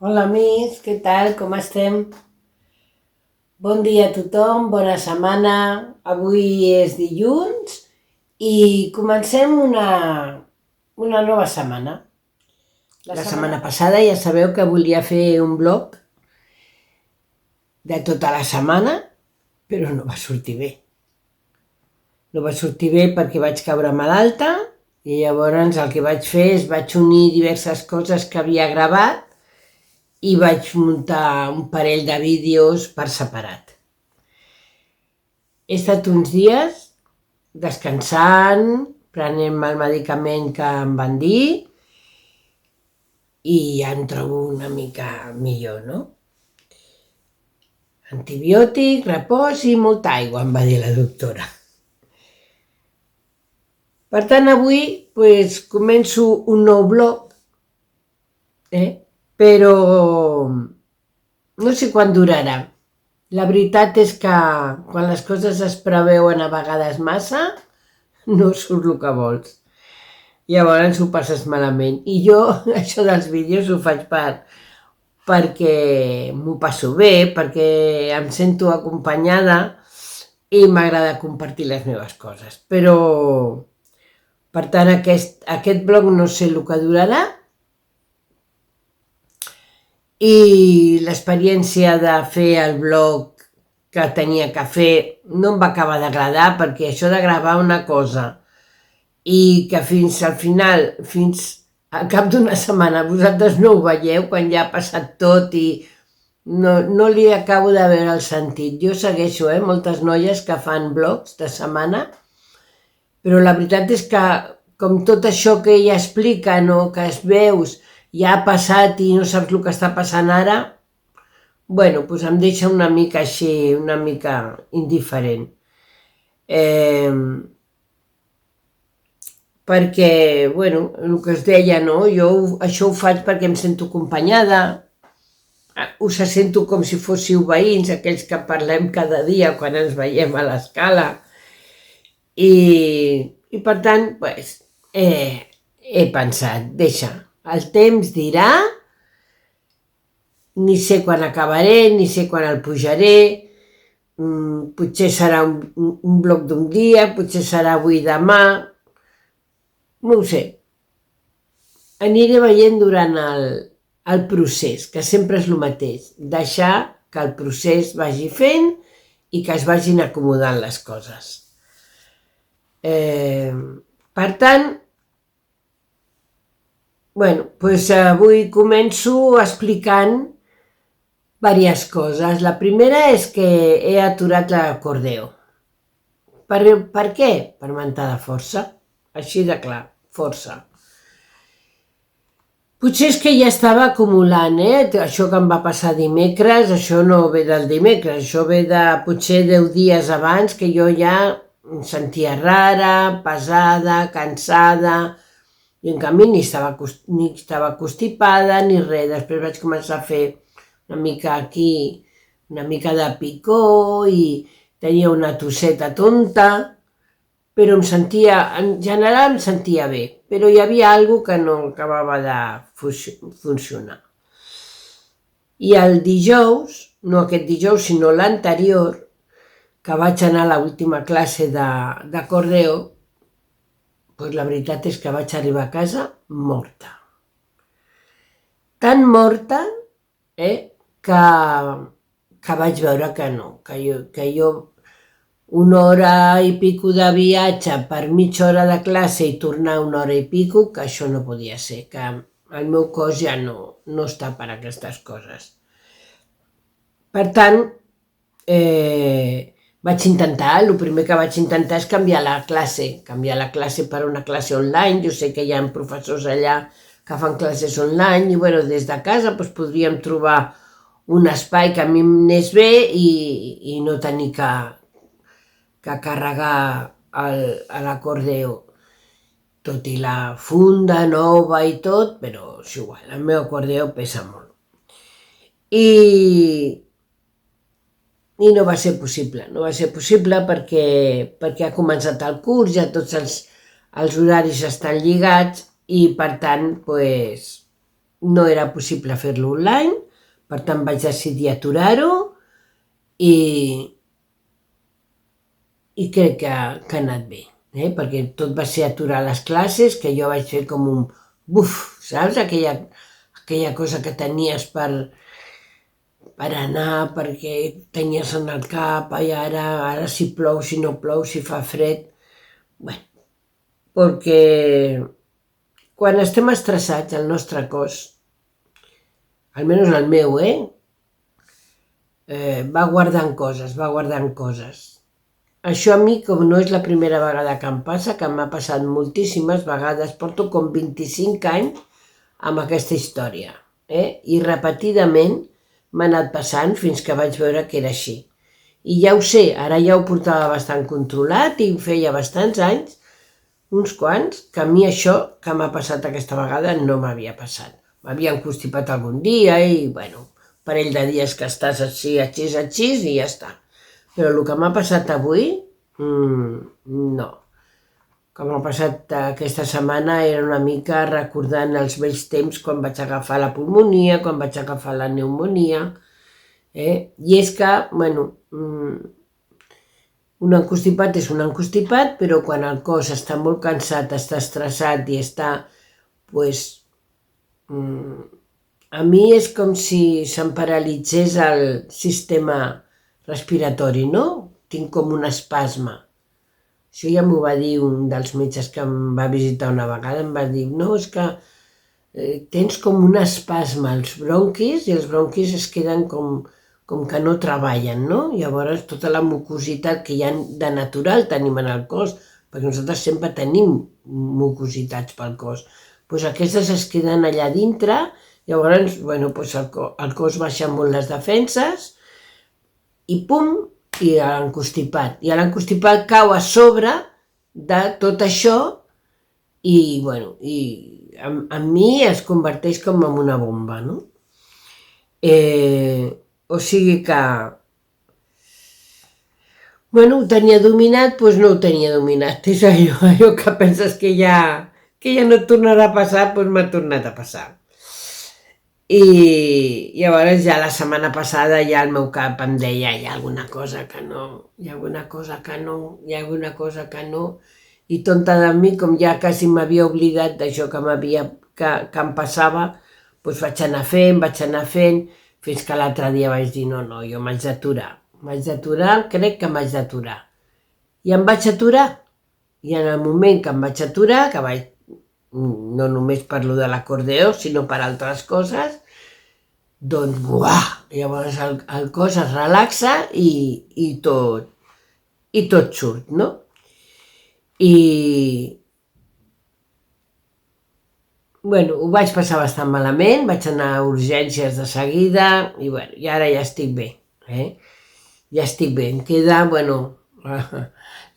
Hola amics, què tal? Com estem? Bon dia a tothom, bona setmana. Avui és dilluns i comencem una nova setmana. La setmana passada ja sabeu que volia fer un blog de tota la setmana, però no va sortir bé. No va sortir bé perquè vaig caure malalta i llavors el que vaig fer és vaig unir diverses coses que havia gravat i vaig muntar un parell de vídeos per separat. He estat uns dies descansant, prenent el medicament que em van dir i ja em trobo una mica millor, no? Antibiòtic, repòs i molta aigua, em va dir la doctora. Per tant, avui començo un nou blog, però no sé quan durarà. La veritat és que quan les coses es preveuen a vegades massa, no surt el que vols. Llavors ho passes malament. I jo això dels vídeos ho faig perquè m'ho passo bé, perquè em sento acompanyada i m'agrada compartir les meves coses. Però, per tant, aquest blog no sé el que durarà, i l'experiència de fer el blog que tenia que fer no em va acabar d'agradar, perquè això de gravar una cosa i que fins al final, fins al cap d'una setmana vosaltres no ho veieu quan ja ha passat tot i no li acabo de veure el sentit. Jo segueixo moltes noies que fan blogs de setmana, però la veritat és que com tot això que ella explica, no, que es veus ja ha passat i no saps el que està passant ara, doncs em deixa una mica així, una mica indiferent. Perquè, el que us deia, no? Jo això ho faig perquè em sento acompanyada, us sento com si fóssiu veïns, aquells que parlem cada dia quan ens veiem a l'escala, i per tant, he pensat, deixa, el temps dirà, ni sé quan acabaré, ni sé quan el pujaré, potser serà un blog d'un dia, potser serà avui demà, no ho sé. Aniré veient durant el procés, que sempre és el mateix, deixar que el procés vagi fent i que es vagin acomodant les coses. Per tant, avui començo explicant diverses coses. La primera és que he aturat l'acordeó. Per què? Per manca de força. Així de clar, força. Potser és que ja estava acumulant, això que em va passar dimecres, això no ve del dimecres, això ve de potser 10 dies abans, que jo ja em sentia rara, pesada, cansada, i en canvi ni estava constipada ni res. Després vaig començar a fer una mica aquí, una mica de picor i tenia una tosseta tonta, però en general em sentia bé, però hi havia alguna cosa que no acabava de funcionar. I el dijous, no aquest dijous, sinó l'anterior, que vaig anar a l'última classe d'acordeó, la veritat és que vaig arribar a casa morta. Tan morta, que vaig veure que no, que jo una hora i pico de viatge per mitja hora de classe i tornar una hora i pico, que això no podia ser, que el meu cos ja no està per a aquestes coses. Per tant, el primer que vaig intentar és canviar la classe per una classe online. Jo sé que hi ha professors allà que fan classes online i des de casa podríem trobar un espai que a mi m'anés bé i no tenir que carregar l'acordeó, tot i la funda nova i tot, però és igual, el meu acordeó pesa molt. I no va ser possible perquè ha començat el curs, ja tots els horaris estan lligats i per tant, no era possible fer-lo online, per tant vaig decidir aturar-ho i crec que ha anat bé, perquè tot va ser aturar les classes, que jo vaig fer com un buf, saps? Aquella cosa que tenies per anar, perquè tenies en el cap, i ara si plou, si no plou, si fa fred. Bé, perquè quan estem estressats, el nostre cos, almenys el meu, va guardant coses. Això a mi, com no és la primera vegada que em passa, que m'ha passat moltíssimes vegades, porto com 25 anys amb aquesta història, i repetidament m'ha anat passant fins que vaig veure que era així. I ja ho sé, ara ja ho portava bastant controlat i feia bastants anys, uns quants, que a mi això que m'ha passat aquesta vegada no m'havia passat. M'havia constipat algun dia i, bueno, un parell de dies que estàs així i ja està. Però el que m'ha passat avui, no. Com m'ha passat aquesta setmana era una mica recordant els vells temps quan vaig agafar la pulmonia, quan vaig agafar la pneumonia, i és que, bueno, un encostipat és un encostipat, però quan el cos està molt cansat, està estressat i està, pues, a mi és com si se'm paralitzés el sistema respiratori, no? Tinc com un espasme. Això ja m'ho va dir un dels metges que em va visitar una vegada, em va dir, no, és que tens com un espasme als bronquis i els bronquis es queden com que no treballen, no? Llavors tota la mucositat que hi ha de natural tenim en el cos, perquè nosaltres sempre tenim mucositats pel cos, doncs aquestes es queden allà dintre, llavors, bueno, doncs el cos baixa molt les defenses i pum, i l'encostipat. I l'encostipat cau a sobre de tot això i, bueno, i en mi es converteix com en una bomba, no? O sigui que, bueno, ho tenia dominat, doncs no ho tenia dominat. És allò que penses que ja no et tornarà a passar, doncs m'ha tornat a passar. I llavors ja la setmana passada ja el meu cap em deia hi ha alguna cosa que no, i tonta de mi, com ja quasi m'havia oblidat d'això que em passava, doncs vaig anar fent, fins que l'altre dia vaig dir no, jo m'haig d'aturar, crec que m'haig d'aturar. I em vaig aturar, i en el moment que em vaig aturar, no només per lo de l'acordeó, sinó per altres coses, doncs, buah, llavors el cos es relaxa i tot surt, no? I, bueno, ho vaig passar bastant malament, vaig anar a urgències de seguida i, bueno, i ara ja estic bé, Ja estic bé, em queda, bueno,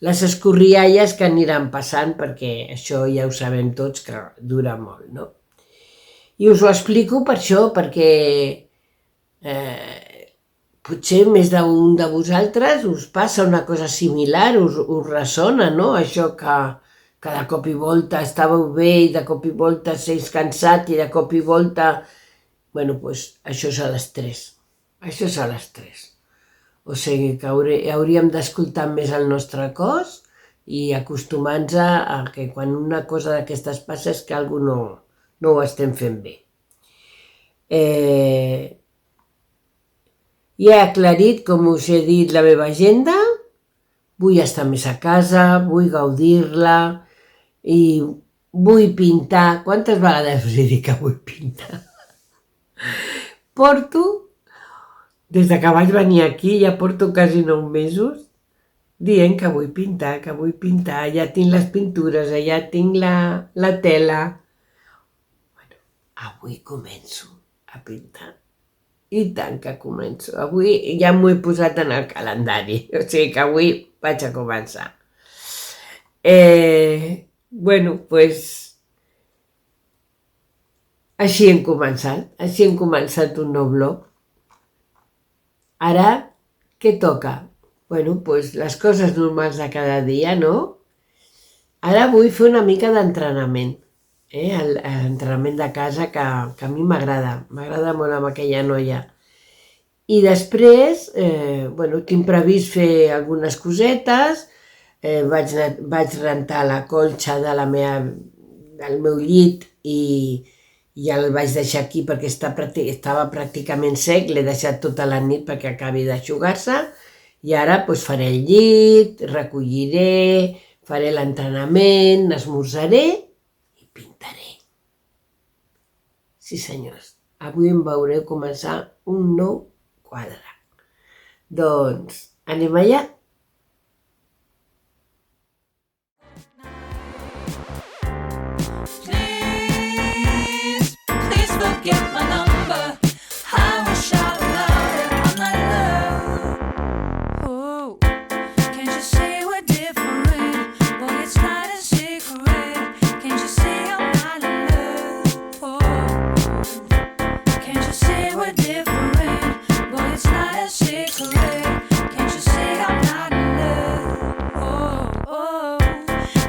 les escorrialles que aniran passant, perquè això ja ho sabem tots que dura molt, no? I us ho explico per això, perquè potser més d'un de vosaltres us passa una cosa similar, us ressona, no? Això que de cop i volta estàveu bé i de cop i volta sents cansat i de cop i volta... Bueno, doncs això és l'estrès. O sigui que hauríem d'escoltar més el nostre cos i acostumar-nos a que quan una cosa d'aquestes passa és que alguna no ho estem fent bé. Ja he aclarit, com us he dit, la meva agenda, vull estar més a casa, vull gaudir-la i vull pintar. Quantes vegades us he dit que vull pintar? Des que vaig venir aquí, ja porto quasi 9 mesos, dient que vull pintar, ja tinc les pintures, ja tinc la tela. Bueno, avui començo a pintar. I tant que començo. Avui ja m'ho he posat en el calendari, o sigui que avui vaig a començar. Bueno, doncs així hem començat un nou blog. Ara, què toca? Bueno, doncs les coses normals de cada dia, no? Ara vull fer una mica d'entrenament. a l'entrenament de casa, que a mi m'agrada molt amb aquella noia. I després, tinc previst fer algunes cosetes, vaig rentar la colxa del meu llit i ja el vaig deixar aquí perquè estava pràcticament sec, l'he deixat tota la nit perquè acabi d'eixugar-se, i ara faré el llit, recolliré, faré l'entrenament, esmorzaré i pintaré. Sí, senyors, avui em veureu començar un nou quadre. Doncs anem allà. Please forget my number. I will shout louder. I'm not in love. Oh, can't you see we're different? Boy, it's not a secret. Can't you see I'm not in love? Oh, can't you see we're different? Boy, it's not a secret. Can't you see I'm not in love? Oh,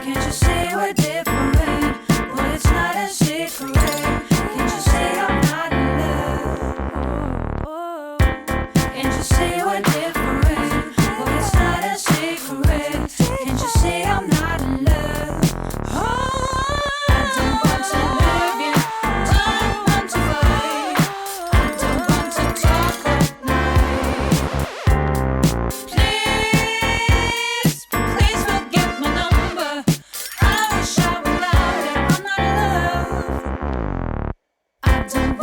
can't you see we're different? Boy, it's not a secret. Can't you see I'm not in love? Oh, can't you see we're different? Boy, it's not a secret. Can't you see I'm not in love? Oh, I don't want to love you. Don't want to fight. I don't want to talk all night. Please forget my number. I will shout louder. I'm not in love. I don't